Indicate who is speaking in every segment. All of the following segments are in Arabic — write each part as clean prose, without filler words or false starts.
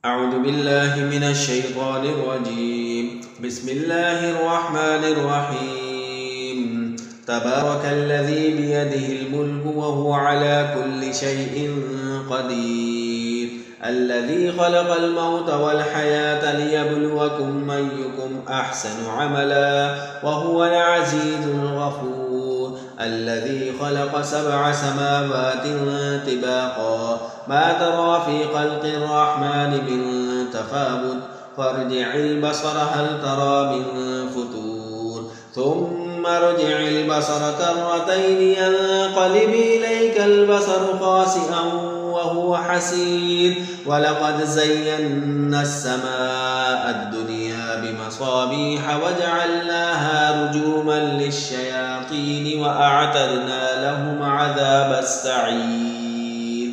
Speaker 1: أعوذ بالله من الشيطان الرجيم. بسم الله الرحمن الرحيم. تبارك الذي بيده الملك وهو على كل شيء قدير. الذي خلق الموت والحياة ليبلوكم أيكم أحسن عملا وهو العزيز الغفور. الذي خلق 7 سماوات طباقا ما ترى في خلق الرحمن من تفاوت فارجع البصر هل ترى من فتور ثم ارجع البصر كرتين ينقلب إليك البصر خاسئا وهو حسير. ولقد زينا السماء الدنيا بمصابيح وجعلناها رجوما للشياطين وأعتدنا لهم عذاب السعير.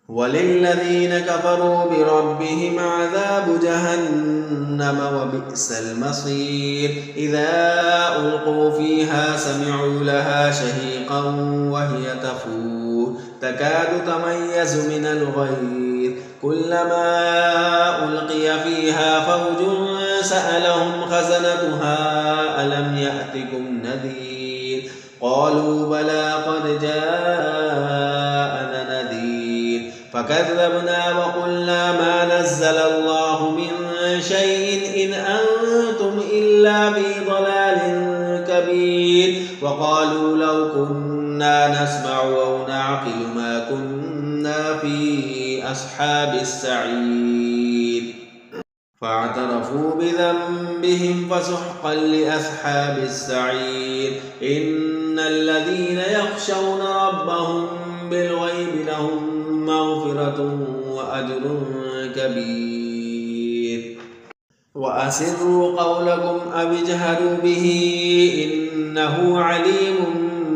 Speaker 1: وللذين كفروا بربهم عذاب جهنم وبئس المصير. إذا ألقوا فيها سمعوا لها شهيقا وهي تفور تكاد تميز من الغيظ كلما ألقي فيها فوج سألهم خزنتها ألم يأتكم نذير قالوا بلى قد جاءنا نذير فكذبنا وقلنا ما نزل الله من شيء إن أنتم إلا في ضلال كبير. وقالوا لو كنا نسمع أو نعقل ما كنا في أصحاب السعير. فاعترفوا بذنبهم فسحقا لأصحاب السعير. إن الذين يخشون ربهم بالغيب لهم مغفرة وأجر كبير. وأسروا قولكم أو اجهروا به إنه عليم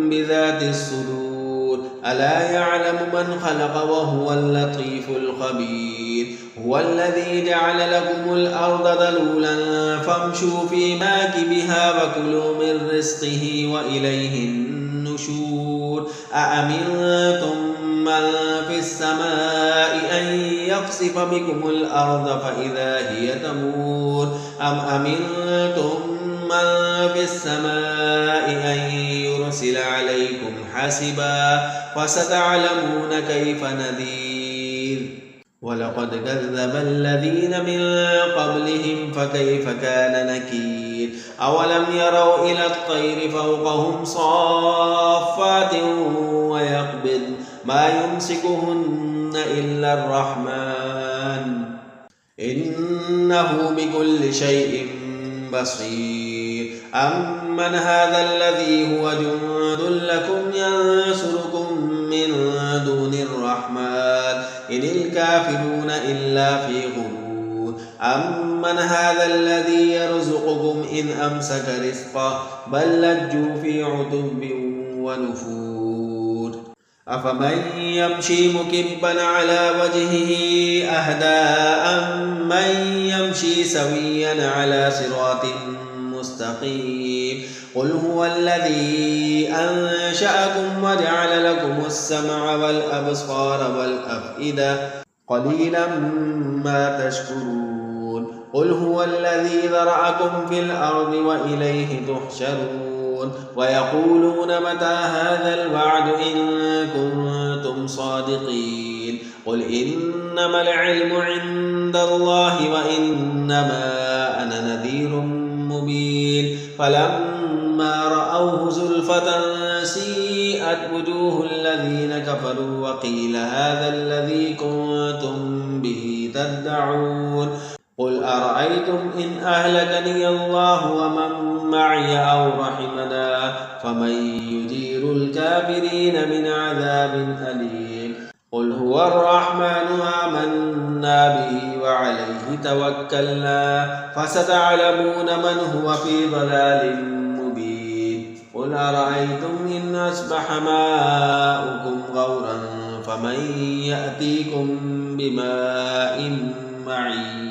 Speaker 1: بذات الصدور. ألا يعلم من خلق وهو اللطيف الخبير. هو الذي جعل لكم الأرض ذلولا فامشوا في مناكبها وكلوا من رزقه وإليه النشور. أأمنتم من في السماء أن يخسف بكم الأرض فإذا هي تمور أم أمنتم من في السماء أن يرسل عليكم حاسبا فستعلمون كيف نذير. ولقد كذب الذين من قبلهم فكيف كان نكير. أولم يروا إلى الطير فوقهم صافات ويقبض ما يمسكهن إلا الرحمن إنه بكل شيء بصير. أمن هذا الذي هو جند لكم ينصركم من دون الرحمن إن الكافرون إلا في غرور. أمن هذا الذي يرزقكم إن أمسك رزقه بل لجوا في عتب ونفور. أفمن يمشي مكبا على وجهه أهدى أمن يمشي سويا على صراط مستقيم. قل هو الذي أنشأكم وجعل لكم السمع والأبصار والأفئدة قليلا ما تشكرون. قل هو الذي ذرأكم في الأرض وإليه تحشرون. ويقولون متى هذا الوعد إن كنتم صادقين. قل إنما العلم عند الله وإنما أنا نذير مبين. فلما رأوه زلفة سيئت وجوه الذين كفروا وقيل هذا الذي كنتم به تدعون. قل أرأيتم إن أهلكني الله ومن معي أو رحمنا فمن يجير الكافرين من عذاب أليم. قل هو الرحمن آمنا به وعليه توكلنا فستعلمون من هو في ضلال مبين. قل أرأيتم إن أصبح ماؤكم غورا فمن يأتيكم بماء معين.